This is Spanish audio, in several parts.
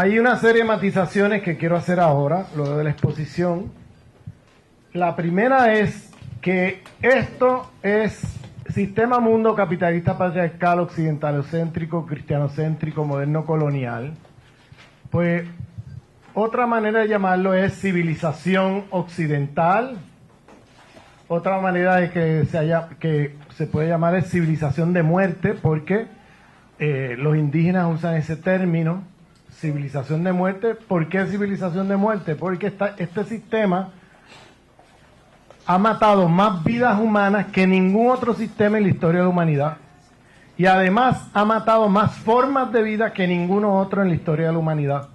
Hay una serie de matizaciones que quiero hacer ahora, luego de la exposición. La primera es que esto es sistema mundo capitalista patriarcal, occidentalocéntrico, cristianocéntrico, moderno colonial. Pues otra manera de llamarlo es civilización occidental. Otra manera de que se puede llamar es civilización de muerte, porque los indígenas usan ese término, civilización de muerte. ¿Por qué civilización de muerte? Porque este sistema ha matado más vidas humanas que ningún otro sistema en la historia de la humanidad. Y además ha matado más formas de vida que ninguno otro en la historia de la humanidad.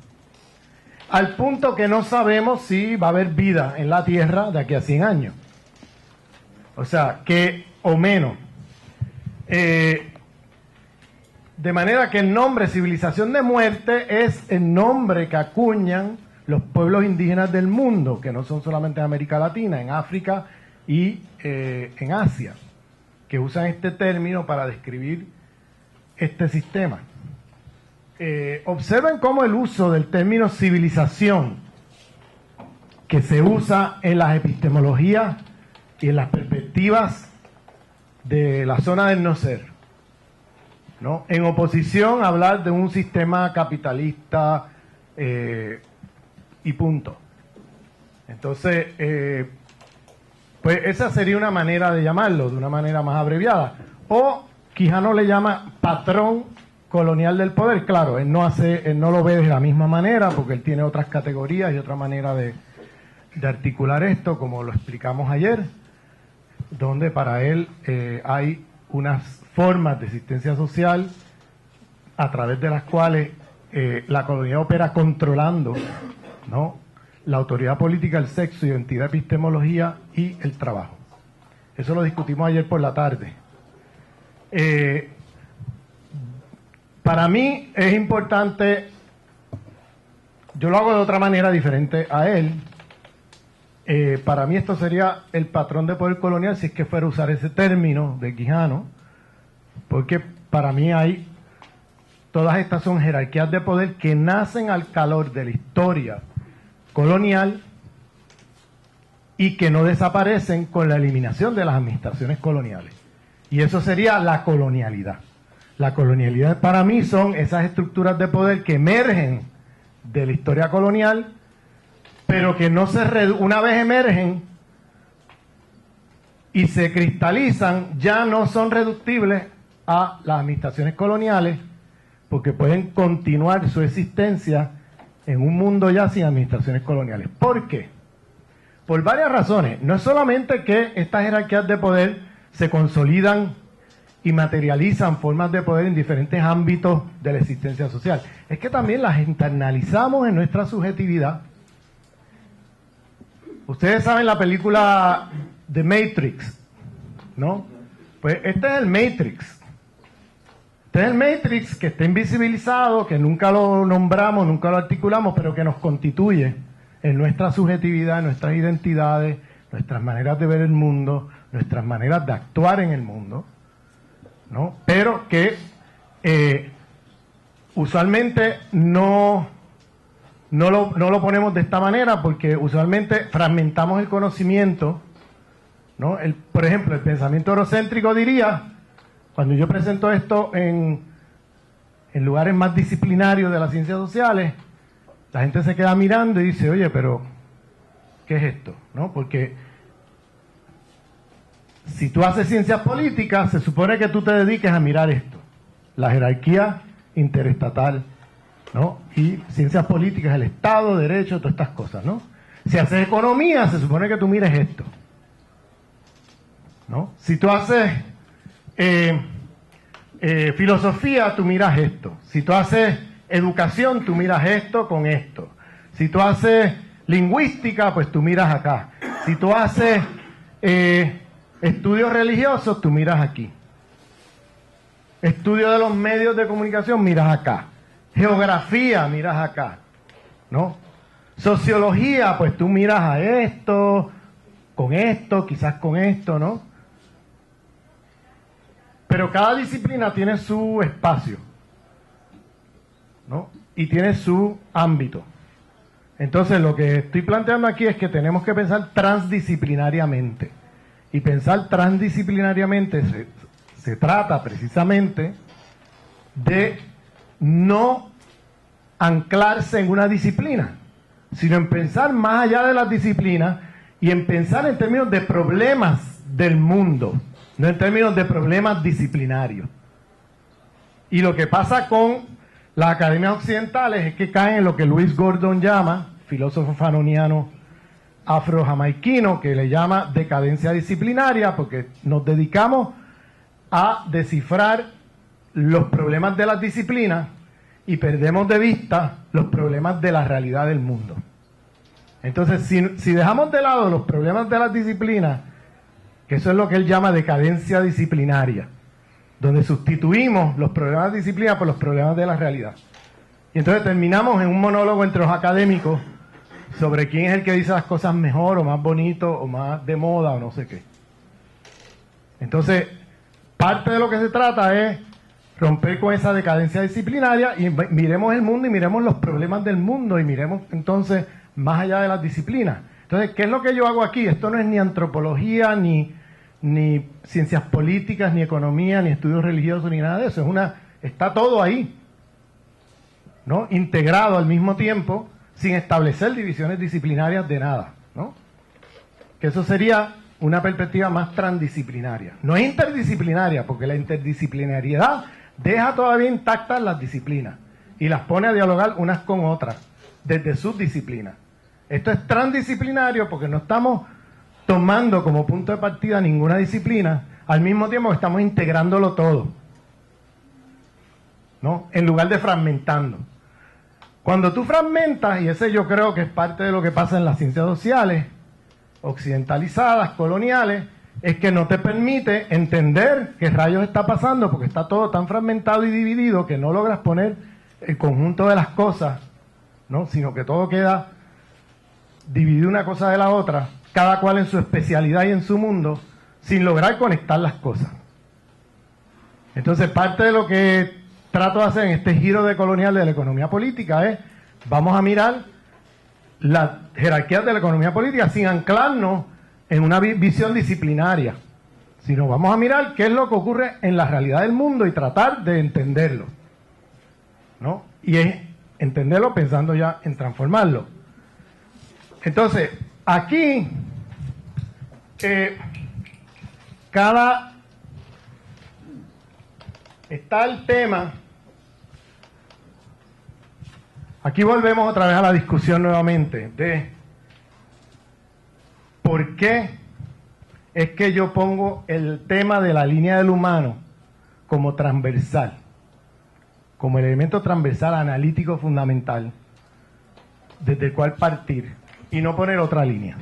Al punto que no sabemos si va a haber vida en la Tierra de aquí a 100 años. O sea, o menos. De manera que el nombre civilización de muerte es el nombre que acuñan los pueblos indígenas del mundo, que no son solamente en América Latina, en África y en Asia, que usan este término para describir este sistema. Observen cómo el uso del término civilización, que se usa en las epistemologías y en las perspectivas de la zona del no ser, ¿no? En oposición a hablar de un sistema capitalista y punto. Entonces, pues esa sería una manera de llamarlo, de una manera más abreviada. O Quijano le llama patrón colonial del poder. Claro, él no lo ve de la misma manera, porque él tiene otras categorías y otra manera de articular esto, como lo explicamos ayer, donde para él hay unas formas de existencia social a través de las cuales la colonialidad opera controlando, ¿no?, la autoridad política, el sexo, identidad, epistemología y el trabajo. Eso lo discutimos ayer por la tarde. Para mí es importante, yo lo hago de otra manera diferente a él. Para mí esto sería el patrón de poder colonial, si es que fuera a usar ese término de Quijano, porque para mí todas estas son jerarquías de poder que nacen al calor de la historia colonial y que no desaparecen con la eliminación de las administraciones coloniales. Y eso sería la colonialidad. La colonialidad para mí son esas estructuras de poder que emergen de la historia colonial, pero que una vez emergen y se cristalizan, ya no son reductibles a las administraciones coloniales, porque pueden continuar su existencia en un mundo ya sin administraciones coloniales. ¿Por qué? Por varias razones. No es solamente que estas jerarquías de poder se consolidan y materializan formas de poder en diferentes ámbitos de la existencia social, es que también las internalizamos en nuestra subjetividad. Ustedes saben la película The Matrix, ¿no? Pues este es el Matrix. Este es el Matrix que está invisibilizado, que nunca lo nombramos, nunca lo articulamos, pero que nos constituye en nuestra subjetividad, en nuestras identidades, nuestras maneras de ver el mundo, nuestras maneras de actuar en el mundo, ¿no? Pero que usualmente no lo ponemos de esta manera, porque usualmente fragmentamos el conocimiento, ¿no? Por ejemplo, el pensamiento eurocéntrico diría, cuando yo presento esto en lugares más disciplinarios de las ciencias sociales, la gente se queda mirando y dice, oye, pero ¿qué es esto?, ¿no? Porque si tú haces ciencias políticas, se supone que tú te dediques a mirar esto, la jerarquía interestatal, ¿no? Y ciencias políticas, el Estado, derecho, todas estas cosas, ¿no? Si haces economía, se supone que tú mires esto, ¿no? Si tú haces filosofía, tú miras esto. Si tú haces educación, tú miras esto con esto. Si tú haces lingüística, pues tú miras acá. Si tú haces estudios religiosos, tú miras aquí. Estudio de los medios de comunicación, miras acá. Geografía, miras acá, ¿no? Sociología, pues tú miras a esto, quizás con esto, ¿no? Pero cada disciplina tiene su espacio, ¿no? y tiene su ámbito. Entonces lo que estoy planteando aquí es que tenemos que pensar transdisciplinariamente. Y pensar transdisciplinariamente se trata precisamente de no anclarse en una disciplina, sino en pensar más allá de las disciplinas y en pensar en términos de problemas del mundo, no en términos de problemas disciplinarios. Y lo que pasa con las academias occidentales es que caen en lo que Lewis Gordon llama, filósofo fanoniano afro-jamaiquino, que le llama decadencia disciplinaria, porque nos dedicamos a descifrar los problemas de las disciplinas y perdemos de vista los problemas de la realidad del mundo. Entonces, si dejamos de lado los problemas de las disciplinas, que eso es lo que él llama decadencia disciplinaria, donde sustituimos los problemas de disciplina por los problemas de la realidad. Y entonces terminamos en un monólogo entre los académicos sobre quién es el que dice las cosas mejor o más bonito o más de moda o no sé qué. Entonces, parte de lo que se trata es romper con esa decadencia disciplinaria y miremos el mundo y miremos los problemas del mundo y miremos entonces más allá de las disciplinas. Entonces, ¿qué es lo que yo hago aquí? Esto no es ni antropología, ni ciencias políticas, ni economía, ni estudios religiosos, ni nada de eso. Está todo ahí, ¿no? Integrado al mismo tiempo, sin establecer divisiones disciplinarias de nada, ¿no? Que eso sería una perspectiva más transdisciplinaria. No es interdisciplinaria, porque la interdisciplinariedad deja todavía intactas las disciplinas y las pone a dialogar unas con otras desde sus disciplinas. Esto es transdisciplinario porque no estamos tomando como punto de partida ninguna disciplina, al mismo tiempo que estamos integrándolo todo, ¿no? En lugar de fragmentando. Cuando tú fragmentas, y ese yo creo que es parte de lo que pasa en las ciencias sociales, occidentalizadas, coloniales, es que no te permite entender qué rayos está pasando, porque está todo tan fragmentado y dividido que no logras poner el conjunto de las cosas, ¿no? Sino que todo queda dividido una cosa de la otra, cada cual en su especialidad y en su mundo, sin lograr conectar las cosas. Entonces, parte de lo que trato de hacer en este giro decolonial de la economía política es, vamos a mirar las jerarquías de la economía política sin anclarnos en una visión disciplinaria, sino vamos a mirar qué es lo que ocurre en la realidad del mundo y tratar de entenderlo, ¿no? Y es entenderlo pensando ya en transformarlo. Entonces, aquí está el tema. Aquí volvemos otra vez a la discusión nuevamente de por qué es que yo pongo el tema de la línea del humano como transversal, como el elemento transversal analítico fundamental desde el cual partir y no poner otra línea.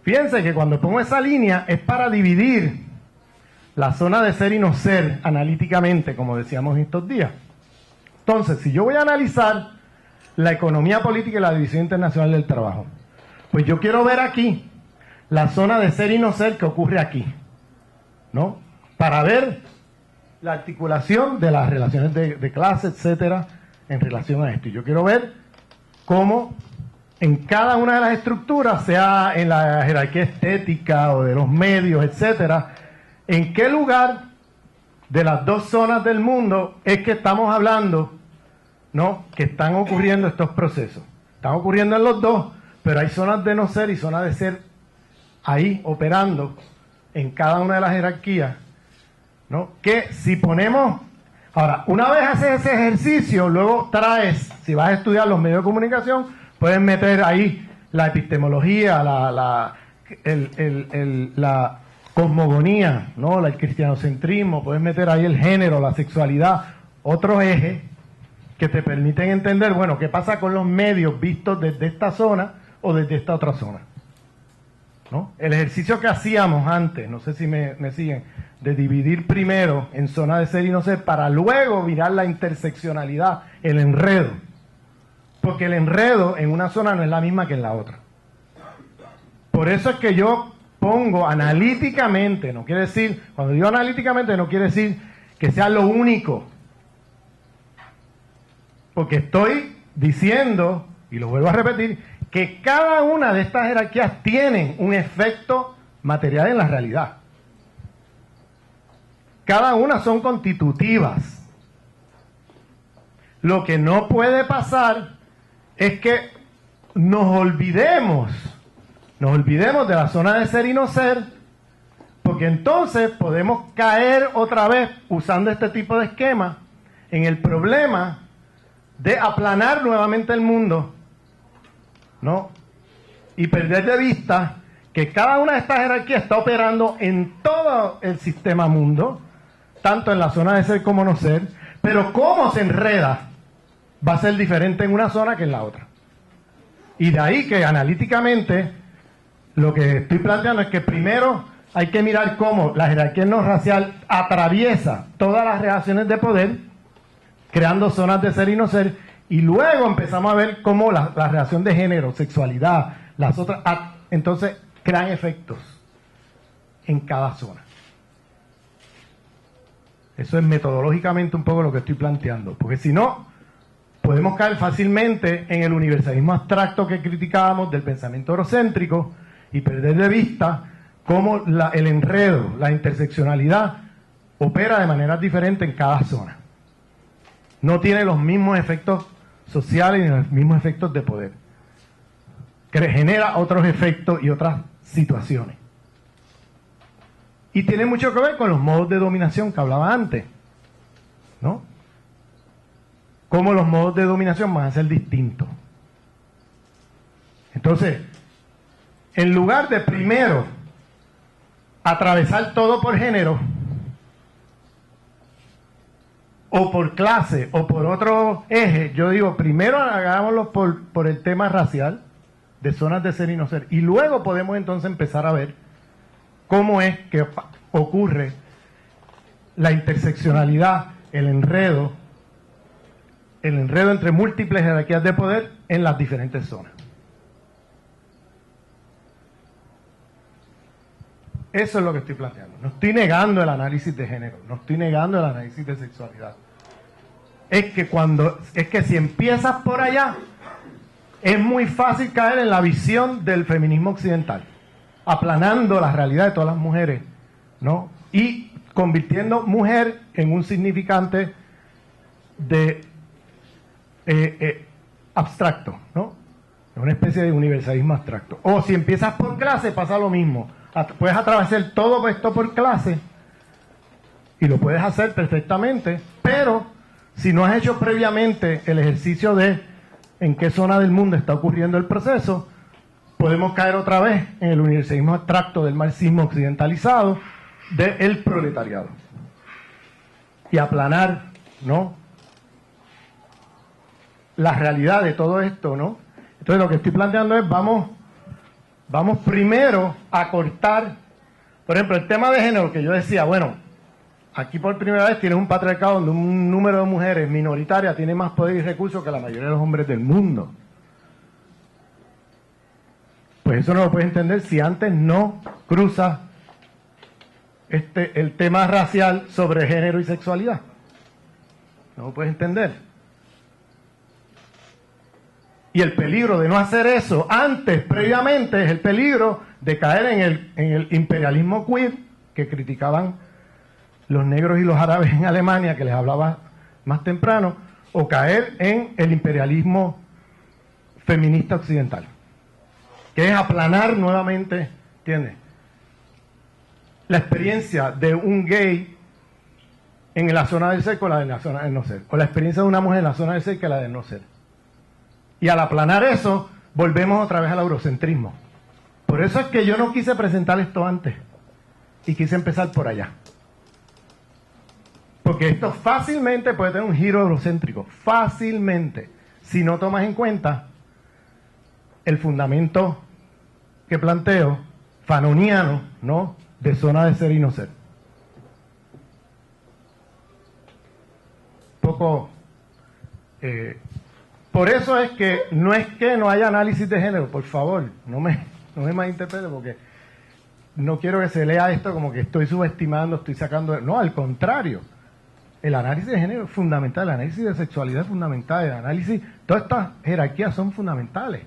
Fíjense que cuando pongo esa línea es para dividir la zona de ser y no ser analíticamente, como decíamos estos días. Entonces, si yo voy a analizar la economía política y la división internacional del trabajo, pues yo quiero ver aquí la zona de ser y no ser que ocurre aquí, ¿no? Para ver la articulación de las relaciones de clase, etcétera, en relación a esto. Y yo quiero ver cómo en cada una de las estructuras, sea en la jerarquía estética o de los medios, etcétera, en qué lugar de las dos zonas del mundo es que estamos hablando, ¿no? Que están ocurriendo estos procesos. Están ocurriendo en los dos, pero hay zonas de no ser y zonas de ser ahí operando en cada una de las jerarquías, ¿no? Que si ponemos... Ahora, una vez haces ese ejercicio, luego traes, si vas a estudiar los medios de comunicación, puedes meter ahí la epistemología, la cosmogonía, ¿no? El cristianocentrismo, puedes meter ahí el género, la sexualidad, otros ejes que te permiten entender, bueno, qué pasa con los medios vistos desde esta zona o desde esta otra zona, ¿no? El ejercicio que hacíamos antes, no sé si me siguen, de dividir primero en zona de ser y no ser, para luego mirar la interseccionalidad, el enredo, porque el enredo en una zona no es la misma que en la otra. Por eso es que yo pongo analíticamente, no quiere decir, cuando digo analíticamente no quiere decir que sea lo único Porque estoy diciendo, y lo vuelvo a repetir, que cada una de estas jerarquías tienen un efecto material en la realidad. Cada una son constitutivas. Lo que no puede pasar es que nos olvidemos de la zona de ser y no ser, porque entonces podemos caer otra vez, usando este tipo de esquema, en el problema de aplanar nuevamente el mundo, ¿no? Y perder de vista que cada una de estas jerarquías está operando en todo el sistema mundo, tanto en la zona de ser como no ser, pero cómo se enreda va a ser diferente en una zona que en la otra. Y de ahí que analíticamente lo que estoy planteando es que primero hay que mirar cómo la jerarquía no racial atraviesa todas las relaciones de poder, creando zonas de ser y no ser, y luego empezamos a ver cómo la relación de género, sexualidad, las otras, entonces crean efectos en cada zona. Eso es metodológicamente un poco lo que estoy planteando, porque si no, podemos caer fácilmente en el universalismo abstracto que criticábamos del pensamiento eurocéntrico y perder de vista cómo el enredo, la interseccionalidad opera de maneras diferentes en cada zona. No tiene los mismos efectos sociales ni los mismos efectos de poder. Genera otros efectos y otras situaciones. Y tiene mucho que ver con los modos de dominación que hablaba antes, ¿no? Cómo los modos de dominación van a ser distintos. Entonces, en lugar de primero atravesar todo por género, o por clase, o por otro eje, yo digo, primero hagámoslo por el tema racial, de zonas de ser y no ser, y luego podemos entonces empezar a ver cómo es que ocurre la interseccionalidad, el enredo entre múltiples jerarquías de poder en las diferentes zonas. Eso es lo que estoy planteando. No estoy negando el análisis de género, no estoy negando el análisis de sexualidad. Es que si empiezas por allá, es muy fácil caer en la visión del feminismo occidental, aplanando la realidad de todas las mujeres, ¿no? Y convirtiendo mujer en un significante de abstracto, ¿no? Una especie de universalismo abstracto. O si empiezas por clase, pasa lo mismo. Puedes atravesar todo esto por clase y lo puedes hacer perfectamente, pero si no has hecho previamente el ejercicio de en qué zona del mundo está ocurriendo el proceso, podemos caer otra vez en el universalismo abstracto del marxismo occidentalizado del proletariado y aplanar, ¿no?, la realidad de todo esto, ¿no? Entonces lo que estoy planteando es vamos primero a cortar, por ejemplo, el tema de género, que yo decía, bueno, aquí por primera vez tienes un patriarcado donde un número de mujeres minoritarias tiene más poder y recursos que la mayoría de los hombres del mundo. Pues eso no lo puedes entender si antes no cruzas el tema racial sobre género y sexualidad. No lo puedes entender. Y el peligro de no hacer eso antes, previamente, es el peligro de caer en el imperialismo queer que criticaban los negros y los árabes en Alemania, que les hablaba más temprano, o caer en el imperialismo feminista occidental, que es aplanar nuevamente, ¿entiendes?, la experiencia de un gay en la zona del ser con la de la zona del no ser, o la experiencia de una mujer en la zona del ser que la del no ser. Y al aplanar eso, volvemos otra vez al eurocentrismo. Por eso es que yo no quise presentar esto antes y quise empezar por allá. Porque esto fácilmente puede tener un giro eurocéntrico, fácilmente, si no tomas en cuenta el fundamento que planteo, fanoniano, ¿no?, de zona de ser y no ser. Poco... por eso es que no haya análisis de género, por favor, no me malinterprete, porque no quiero que se lea esto como que estoy subestimando, estoy sacando... No, al contrario. El análisis de género es fundamental, el análisis de sexualidad es fundamental, el análisis, todas estas jerarquías son fundamentales.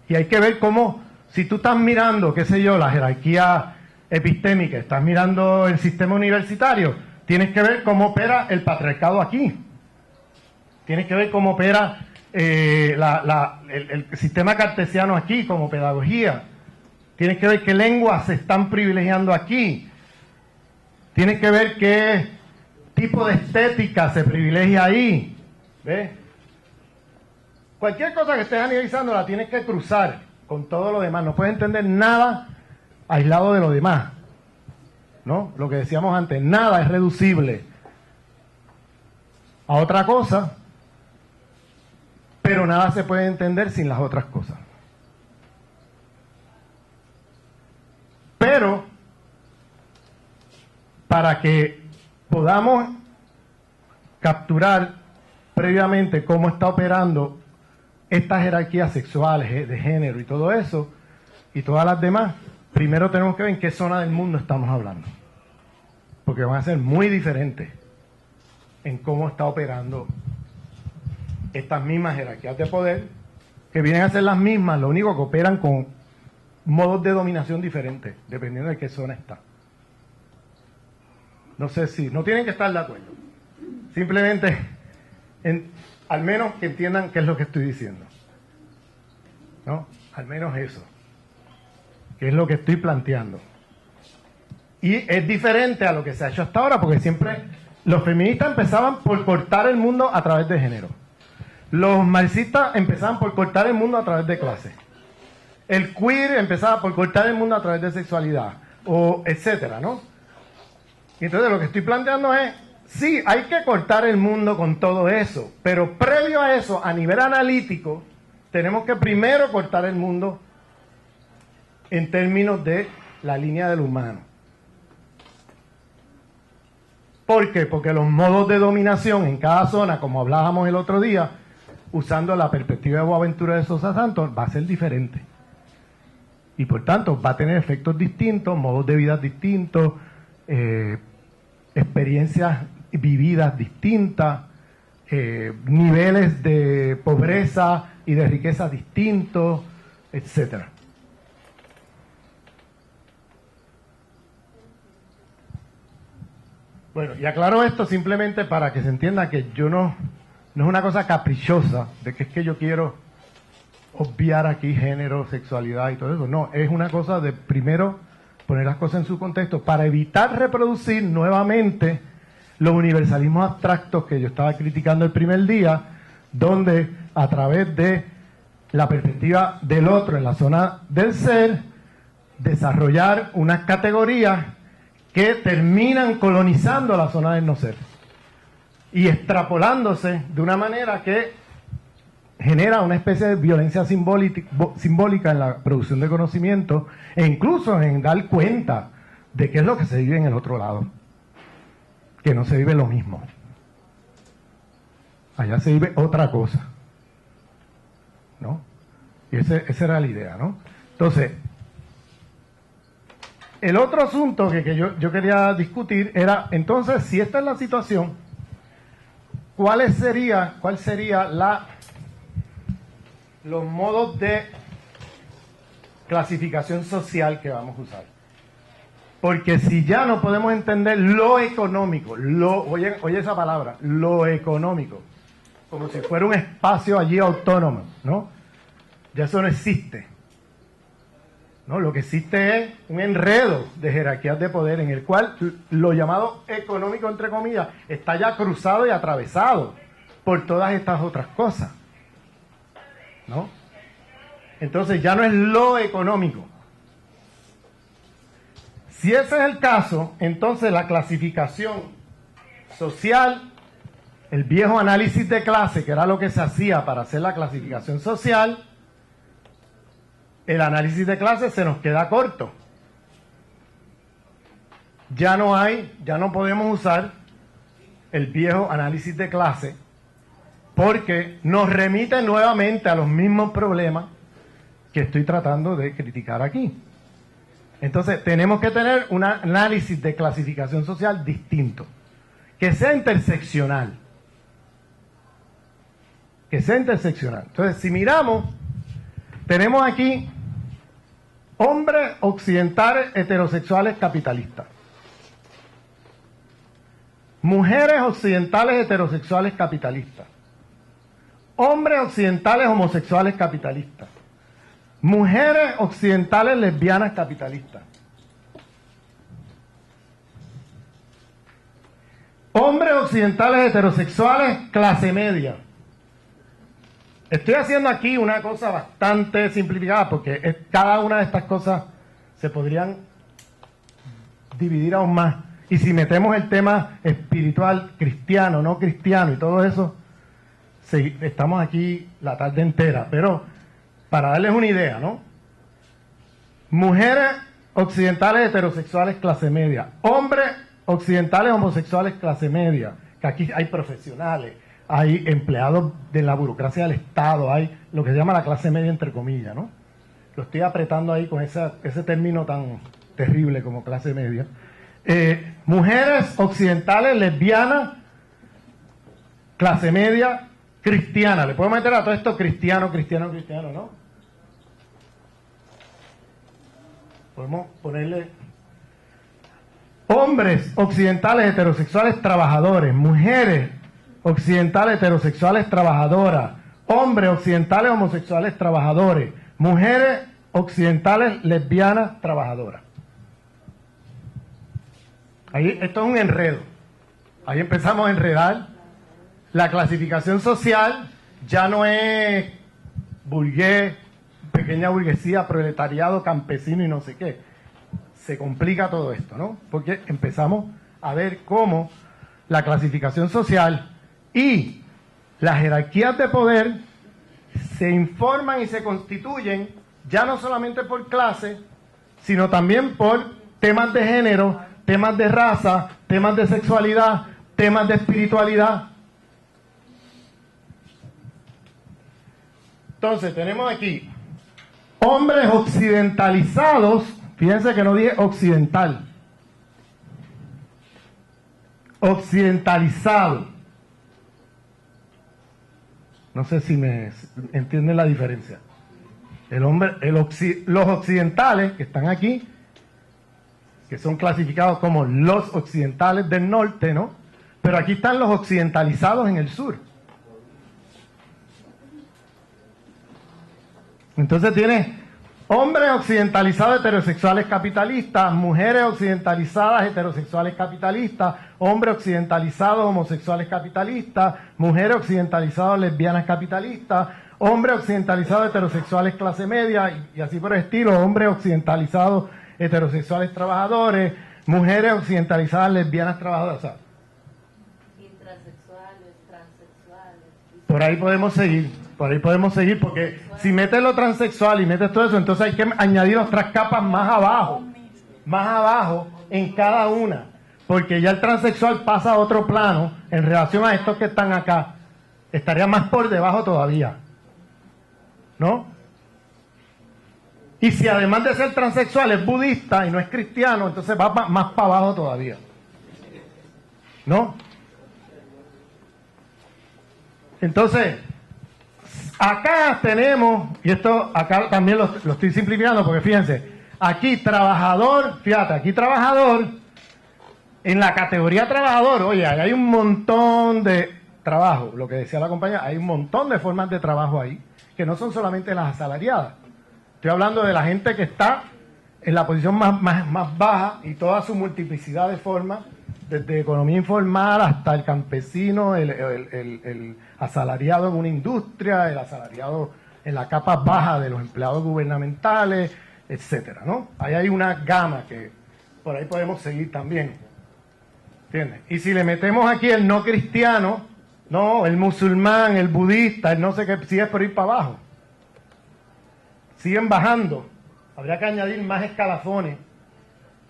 Y hay que ver cómo, si tú estás mirando, qué sé yo, la jerarquía epistémica, estás mirando el sistema universitario, tienes que ver cómo opera el patriarcado aquí. Tienes que ver cómo opera el sistema cartesiano aquí como pedagogía. Tienes que ver qué lenguas se están privilegiando aquí. Tienes que ver qué tipo de estética se privilegia ahí. ¿Ves? Cualquier cosa que estés analizando la tienes que cruzar con todo lo demás. No puedes entender nada aislado de lo demás. ¿No? Lo que decíamos antes, nada es reducible a otra cosa, pero nada se puede entender sin las otras cosas. Pero, para que podamos capturar previamente cómo está operando estas jerarquías sexuales, de género y todo eso, y todas las demás, primero tenemos que ver en qué zona del mundo estamos hablando. Porque van a ser muy diferentes en cómo está operando estas mismas jerarquías de poder, que vienen a ser las mismas, lo único que operan con modos de dominación diferentes, dependiendo de qué zona está. No sé si, no tienen que estar de acuerdo. Simplemente, al menos que entiendan qué es lo que estoy diciendo. ¿No? Al menos eso. Que es lo que estoy planteando. Y es diferente a lo que se ha hecho hasta ahora, porque siempre los feministas empezaban por cortar el mundo a través de género. Los marxistas empezaban por cortar el mundo a través de clase. El queer empezaba por cortar el mundo a través de sexualidad, o etcétera, ¿no? Y entonces lo que estoy planteando es, sí, hay que cortar el mundo con todo eso, pero previo a eso, a nivel analítico, tenemos que primero cortar el mundo en términos de la línea del humano. ¿Por qué? Porque los modos de dominación en cada zona, como hablábamos el otro día, usando la perspectiva de Boaventura de Sosa Santos, va a ser diferente. Y por tanto va a tener efectos distintos, modos de vida distintos, experiencias vividas distintas, niveles de pobreza y de riqueza distintos, etcétera. Bueno, y aclaro esto simplemente para que se entienda que yo no es una cosa caprichosa de que es que yo quiero obviar aquí género, sexualidad y todo eso. No, es una cosa de primero poner las cosas en su contexto para evitar reproducir nuevamente los universalismos abstractos que yo estaba criticando el primer día, donde a través de la perspectiva del otro en la zona del ser, desarrollar unas categorías que terminan colonizando la zona del no ser y extrapolándose de una manera que genera una especie de violencia simbólica en la producción de conocimiento e incluso en dar cuenta de qué es lo que se vive en el otro lado, que no se vive lo mismo. Allá se vive otra cosa, ¿no? Y esa era la idea, ¿no? Entonces, el otro asunto que yo quería discutir era, entonces, si esta es la situación, ¿cuál sería los modos de clasificación social que vamos a usar? Porque si ya no podemos entender lo económico, oye esa palabra, lo económico, como si fuera un espacio allí autónomo, ¿no? Ya eso no existe. ¿No? Lo que existe es un enredo de jerarquías de poder en el cual lo llamado económico, entre comillas, está ya cruzado y atravesado por todas estas otras cosas, ¿no? Entonces ya no es lo económico. Si ese es el caso, entonces la clasificación social, el viejo análisis de clase, que era lo que se hacía para hacer la clasificación social, el análisis de clase se nos queda corto. Ya no podemos usar el viejo análisis de clase porque nos remite nuevamente a los mismos problemas que estoy tratando de criticar aquí. Entonces tenemos que tener un análisis de clasificación social distinto. que sea interseccional. Que sea interseccional. Entonces, si miramos, tenemos aquí hombres occidentales heterosexuales capitalistas. Mujeres occidentales heterosexuales capitalistas. Hombres occidentales homosexuales capitalistas. Mujeres occidentales lesbianas capitalistas. Hombres occidentales heterosexuales clase media. Estoy haciendo aquí una cosa bastante simplificada porque cada una de estas cosas se podrían dividir aún más. Y si metemos el tema espiritual, cristiano, no cristiano y todo eso, estamos aquí la tarde entera. Pero para darles una idea, ¿no? Mujeres occidentales heterosexuales clase media. Hombres occidentales homosexuales clase media. Que aquí hay profesionales, hay empleados de la burocracia del Estado, hay lo que se llama la clase media entre comillas, ¿no? Lo estoy apretando ahí con ese término tan terrible como clase media. Mujeres occidentales lesbianas, clase media, cristiana. Le puedo meter a todo esto cristiano, ¿no? Podemos ponerle hombres occidentales heterosexuales trabajadores, mujeres occidentales heterosexuales trabajadoras, hombres occidentales homosexuales trabajadores, mujeres occidentales lesbianas trabajadoras. Ahí, esto es un enredo. Ahí empezamos a enredar. La clasificación social ya no es burgués, pequeña burguesía, proletariado, campesino y no sé qué. Se complica todo esto, ¿no? Porque empezamos a ver cómo la clasificación social y las jerarquías de poder se informan y se constituyen ya no solamente por clase, sino también por temas de género, temas de raza, temas de sexualidad, temas de espiritualidad. Entonces tenemos aquí hombres occidentalizados, fíjense que no dije occidental, occidentalizado. No sé si me entienden la diferencia. Los occidentales que están aquí, que son clasificados como los occidentales del norte, ¿no? Pero aquí están los occidentalizados en el sur. Entonces tiene hombres occidentalizados heterosexuales capitalistas, mujeres occidentalizadas heterosexuales capitalistas, hombres occidentalizados homosexuales capitalistas, mujeres occidentalizadas lesbianas capitalistas, hombres occidentalizados heterosexuales clase media y así por el estilo, hombres occidentalizados heterosexuales trabajadores, mujeres occidentalizadas lesbianas trabajadoras. O sea, intrasexuales, transexuales. Por ahí podemos seguir porque si metes lo transexual y metes todo eso, entonces hay que añadir otras capas más abajo en cada una, porque ya el transexual pasa a otro plano en relación a estos que están acá, estaría más por debajo todavía, ¿no? Y si además de ser transexual es budista y no es cristiano, entonces va más para abajo todavía, ¿no? Entonces, acá tenemos, y esto acá también lo estoy simplificando porque fíjense, aquí trabajador, fíjate, aquí trabajador, en la categoría trabajador, oye, hay un montón de trabajo, lo que decía la compañera, hay un montón de formas de trabajo ahí, que no son solamente las asalariadas. Estoy hablando de la gente que está en la posición más baja y toda su multiplicidad de formas, desde economía informal hasta el campesino, el asalariado en una industria, el asalariado en la capa baja de los empleados gubernamentales, etcétera, ¿no? Ahí hay una gama que por ahí podemos seguir también, ¿entiendes? Y si le metemos aquí el no cristiano, no, el musulmán, el budista, el no sé qué, sigue por ir para abajo. Siguen bajando. Habría que añadir más escalafones,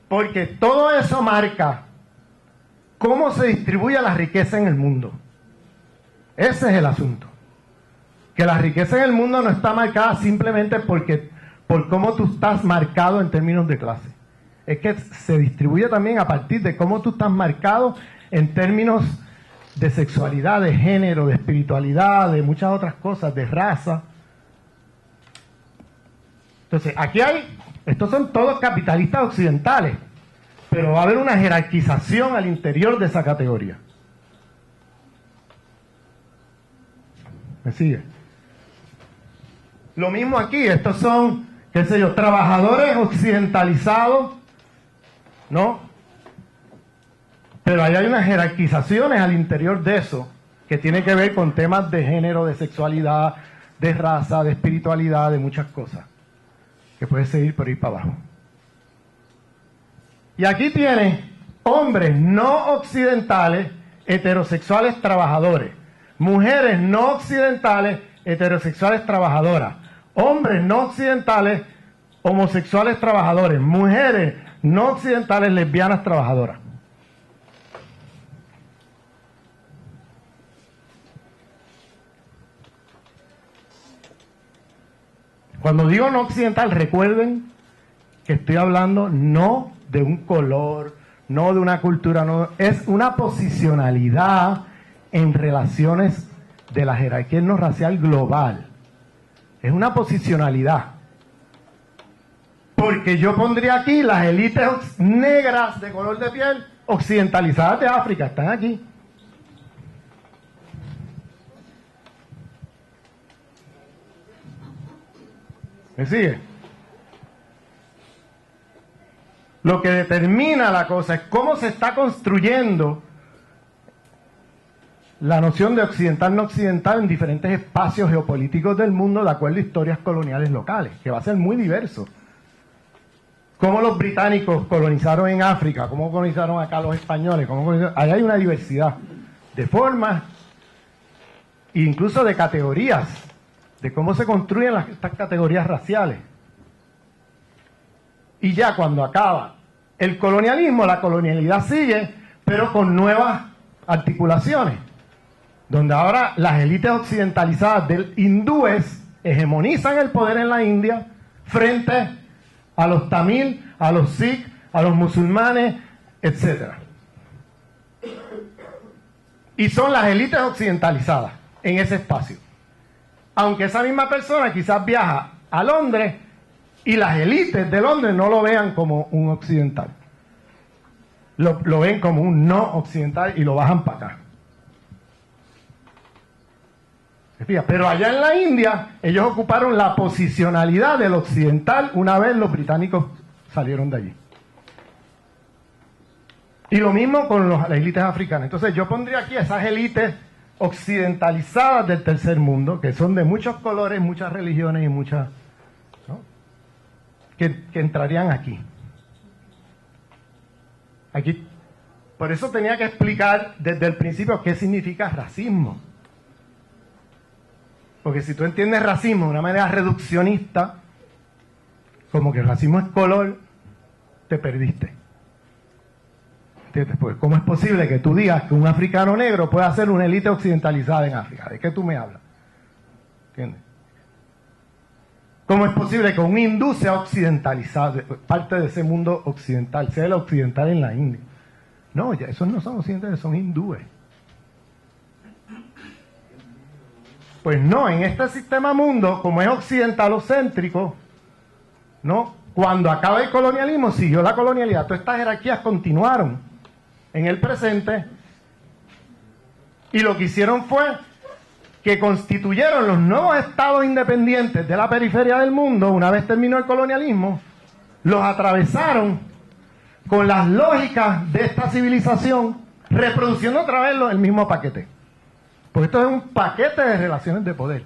porque todo eso marca cómo se distribuye la riqueza en el mundo. Ese es el asunto. Que la riqueza en el mundo no está marcada simplemente por cómo tú estás marcado en términos de clase. Es que se distribuye también a partir de cómo tú estás marcado en términos de sexualidad, de género, de espiritualidad, de muchas otras cosas, de raza. Entonces, aquí estos son todos capitalistas occidentales, pero va a haber una jerarquización al interior de esa categoría. ¿Me sigue? Lo mismo aquí, estos son, qué sé yo, trabajadores occidentalizados, ¿no? Pero ahí hay unas jerarquizaciones al interior de eso, que tiene que ver con temas de género, de sexualidad, de raza, de espiritualidad, de muchas cosas, que puede seguir por ahí para abajo. Y aquí tiene hombres no occidentales, heterosexuales trabajadores, mujeres no occidentales, heterosexuales trabajadoras, hombres no occidentales, homosexuales trabajadores, mujeres no occidentales, lesbianas trabajadoras. Cuando digo no occidental, recuerden que estoy hablando no de un color, no de una cultura, no, es una posicionalidad en relaciones de la jerarquía no racial global. Es una posicionalidad. Porque yo pondría aquí las élites negras de color de piel occidentalizadas de África, están aquí. ¿Me sigue? Lo que determina la cosa es cómo se está construyendo la noción de occidental no occidental en diferentes espacios geopolíticos del mundo de acuerdo a historias coloniales locales, que va a ser muy diverso. Cómo los británicos colonizaron en África, cómo colonizaron acá los españoles, ahí hay una diversidad de formas e incluso de categorías, de cómo se construyen estas categorías raciales. Y ya cuando acaba el colonialismo, la colonialidad sigue, pero con nuevas articulaciones, donde ahora las élites occidentalizadas del hindúes hegemonizan el poder en la India frente a los tamil, a los sikh, a los musulmanes, etc. Y son las élites occidentalizadas en ese espacio. Aunque esa misma persona quizás viaja a Londres y las élites de Londres no lo vean como un occidental. Lo ven como un no occidental y lo bajan para acá. Pero allá en la India, ellos ocuparon la posicionalidad del occidental una vez los británicos salieron de allí. Y lo mismo con las élites africanas. Entonces yo pondría aquí esas élites occidentalizadas del tercer mundo, que son de muchos colores, muchas religiones y muchas, ¿no? que entrarían aquí. Aquí. Por eso tenía que explicar desde el principio qué significa racismo. Porque si tú entiendes racismo de una manera reduccionista, como que el racismo es color, te perdiste. ¿Entiendes? Pues, ¿cómo es posible que tú digas que un africano negro pueda ser una élite occidentalizada en África? ¿De qué tú me hablas? ¿Entiendes? ¿Cómo es posible que un hindú sea occidentalizado, parte de ese mundo occidental, sea el occidental en la India? No, ya esos no son occidentales, son hindúes. Pues no, en este sistema mundo, como es occidentalocéntrico, ¿no? Cuando acaba el colonialismo, siguió la colonialidad. Todas estas jerarquías continuaron en el presente y lo que hicieron fue que constituyeron los nuevos estados independientes de la periferia del mundo. Una vez terminó el colonialismo, los atravesaron con las lógicas de esta civilización, reproduciendo otra vez el mismo paquete. Porque esto es un paquete de relaciones de poder.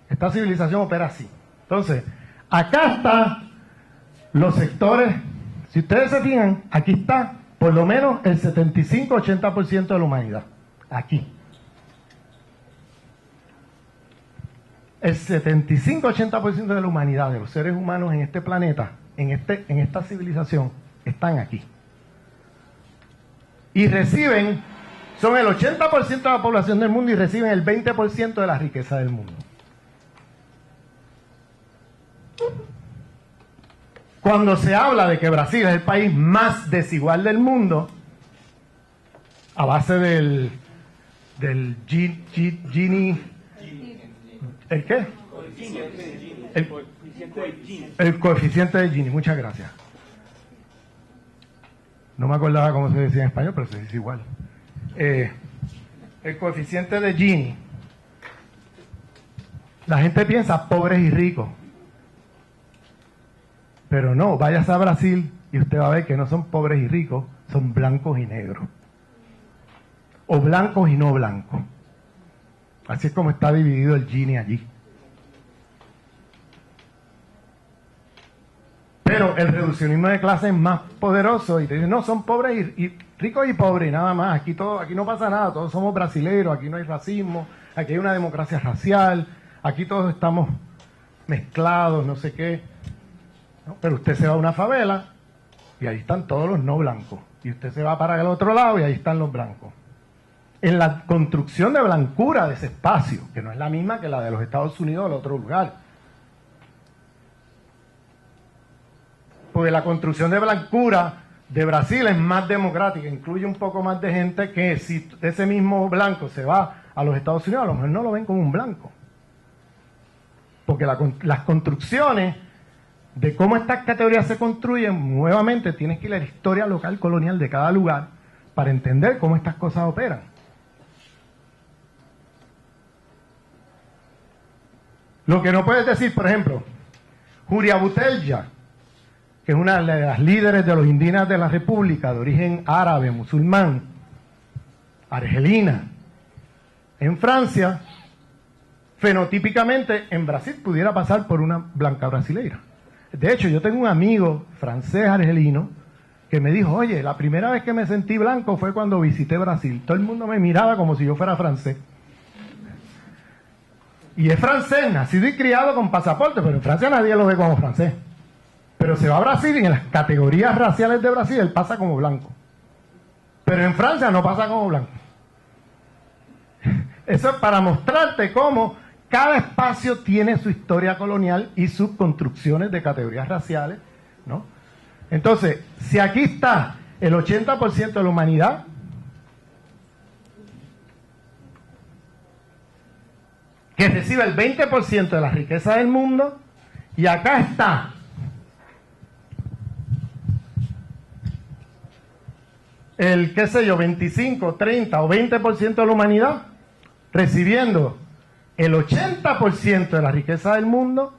Esta civilización opera así. Entonces, acá están los sectores. Si ustedes se fijan, aquí está por lo menos el 75-80% de la humanidad. Aquí. El 75-80% de la humanidad, de los seres humanos en este planeta, en esta civilización, están aquí. Y reciben, son el 80% de la población del mundo y reciben el 20% de la riqueza del mundo. Cuando se habla de que Brasil es el país más desigual del mundo, a base del Gini. ¿El qué? El coeficiente de Gini, muchas gracias. No me acordaba cómo se decía en español, pero se dice igual. El coeficiente de Gini. La gente piensa pobres y ricos. Pero no, váyase a Brasil y usted va a ver que no son pobres y ricos, son blancos y negros. O blancos y no blancos. Así es como está dividido el Gini allí. Pero el reduccionismo de clase es más poderoso y te dicen, no, son pobres y ricos y pobres y nada más. Aquí no pasa nada, todos somos brasileños, aquí no hay racismo, aquí hay una democracia racial, aquí todos estamos mezclados, no sé qué. ¿No? Pero usted se va a una favela y ahí están todos los no blancos. Y usted se va para el otro lado y ahí están los blancos. En la construcción de blancura de ese espacio, que no es la misma que la de los Estados Unidos o el otro lugar. Porque la construcción de blancura de Brasil es más democrática, incluye un poco más de gente que si ese mismo blanco se va a los Estados Unidos, a lo mejor no lo ven como un blanco. Porque las construcciones de cómo estas categorías se construyen, nuevamente tienes que ir a la historia local colonial de cada lugar para entender cómo estas cosas operan. Lo que no puedes decir, por ejemplo, Julia Butella, que es una de las líderes de los indígenas de la República, de origen árabe, musulmán, argelina, en Francia, fenotípicamente en Brasil pudiera pasar por una blanca brasileira. De hecho, yo tengo un amigo francés argelino que me dijo, oye, la primera vez que me sentí blanco fue cuando visité Brasil. Todo el mundo me miraba como si yo fuera francés. Y es francés, nacido y criado con pasaporte, pero en Francia nadie lo ve como francés. Pero se va a Brasil y en las categorías raciales de Brasil él pasa como blanco. Pero en Francia no pasa como blanco. Eso es para mostrarte cómo cada espacio tiene su historia colonial y sus construcciones de categorías raciales, ¿no? Entonces, si aquí está el 80% de la humanidad, que recibe el 20% de la riqueza del mundo, y acá está el, qué sé yo, 25, 30 o 20% de la humanidad, recibiendo el 80% de la riqueza del mundo,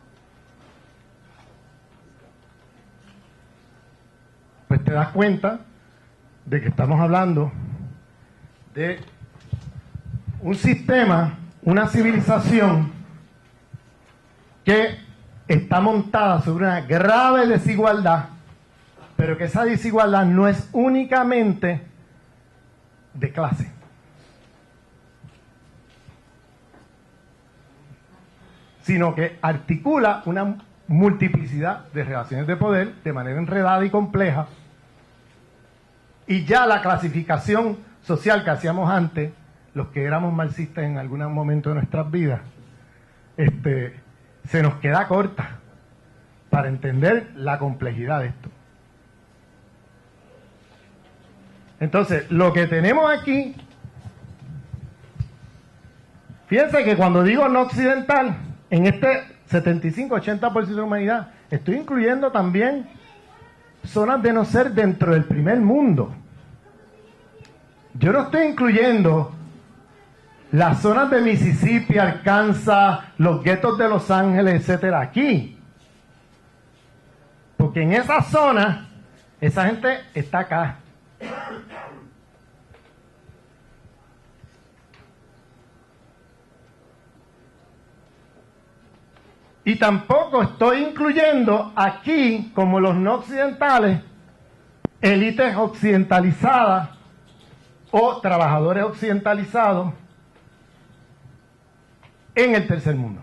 pues te das cuenta de que estamos hablando de un sistema, una civilización que está montada sobre una grave desigualdad, pero que esa desigualdad no es únicamente de clase. Sino que articula una multiplicidad de relaciones de poder de manera enredada y compleja, y ya la clasificación social que hacíamos antes, los que éramos marxistas en algún momento de nuestras vidas, se nos queda corta para entender la complejidad de esto. Entonces, lo que tenemos aquí, fíjense que cuando digo no occidental, en este 75-80% de la humanidad, estoy incluyendo también zonas de no ser dentro del primer mundo. Yo no estoy incluyendo las zonas de Mississippi, Arkansas, los guetos de Los Ángeles, etcétera, aquí. Porque en esa zona, esa gente está acá. Y tampoco estoy incluyendo aquí, como los no occidentales, élites occidentalizadas o trabajadores occidentalizados en el tercer mundo.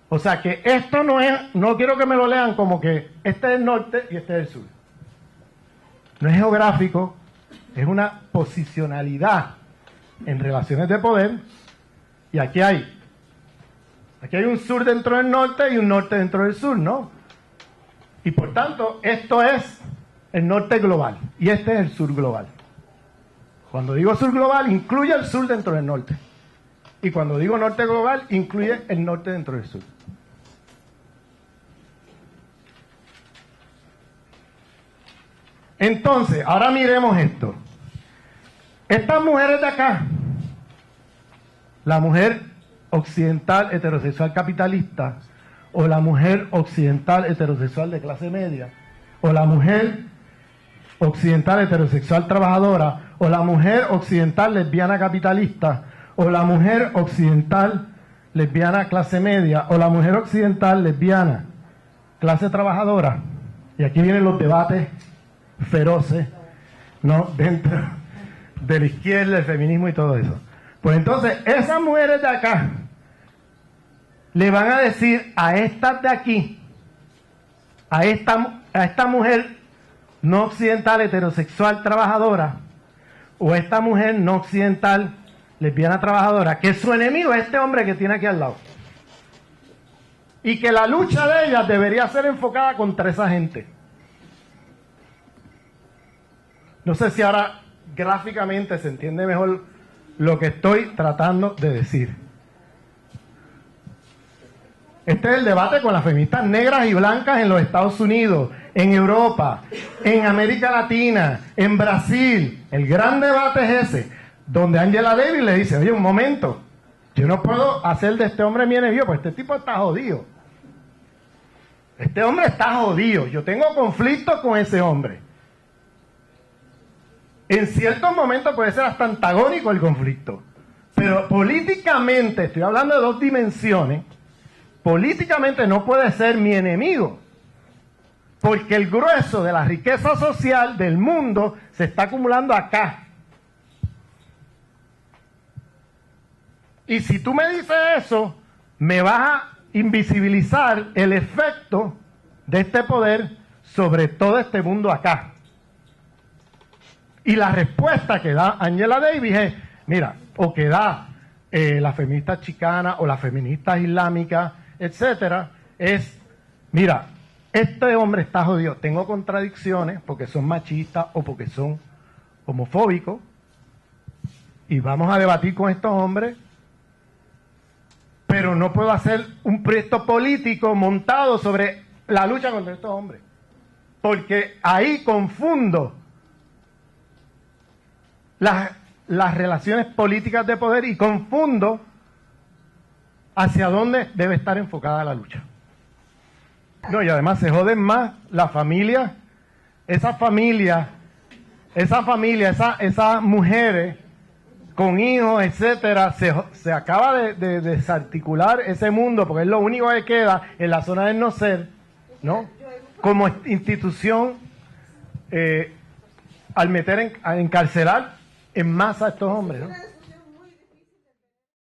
O sea que esto no es, no quiero que me lo lean como que este es el norte y este es el sur. No es geográfico, es una posicionalidad en relaciones de poder, y aquí hay un sur dentro del norte y un norte dentro del sur, ¿no? Y por tanto, esto es el norte global y este es el sur global. Cuando digo sur global, incluye el sur dentro del norte. Y cuando digo norte global, incluye el norte dentro del sur. Entonces, ahora miremos esto. Estas mujeres de acá, la mujer occidental heterosexual capitalista, o la mujer occidental heterosexual de clase media, o la mujer occidental heterosexual trabajadora, o la mujer occidental lesbiana capitalista, o la mujer occidental lesbiana clase media, o la mujer occidental lesbiana clase trabajadora. Y aquí vienen los debates feroces, ¿no?, dentro de la izquierda, el feminismo y todo eso. Pues entonces, esas mujeres de acá le van a decir a estas de aquí, a esta mujer no occidental heterosexual trabajadora, o esta mujer no occidental lesbiana trabajadora, que su enemigo es este hombre que tiene aquí al lado. Y que la lucha de ellas debería ser enfocada contra esa gente. No sé si ahora gráficamente se entiende mejor lo que estoy tratando de decir. Este es el debate con las feministas negras y blancas en los Estados Unidos, en Europa, en América Latina, en Brasil. El gran debate es ese, donde Angela Davis le dice, oye, un momento, yo no puedo hacer de este hombre mi enemigo, pues este tipo está jodido. Este hombre está jodido, yo tengo conflictos con ese hombre. En ciertos momentos puede ser hasta antagónico el conflicto, pero políticamente, estoy hablando de dos dimensiones, políticamente no puede ser mi enemigo, porque el grueso de la riqueza social del mundo se está acumulando acá. Y si tú me dices eso, me vas a invisibilizar el efecto de este poder sobre todo este mundo acá. Y la respuesta que da Angela Davis es, mira, o que da la feminista chicana o la feminista islámica, etcétera, es, mira, este hombre está jodido, tengo contradicciones porque son machistas o porque son homofóbicos, y vamos a debatir con estos hombres, pero no puedo hacer un proyecto político montado sobre la lucha contra estos hombres, porque ahí confundo las relaciones políticas de poder y confundo hacia dónde debe estar enfocada la lucha. No, y además se joden más las familias, esas mujeres con hijos, etcétera, se acaba de desarticular ese mundo, porque es lo único que queda en la zona del no ser, ¿no? Como institución, al meter a encarcelar en masa a estos hombres, ¿no?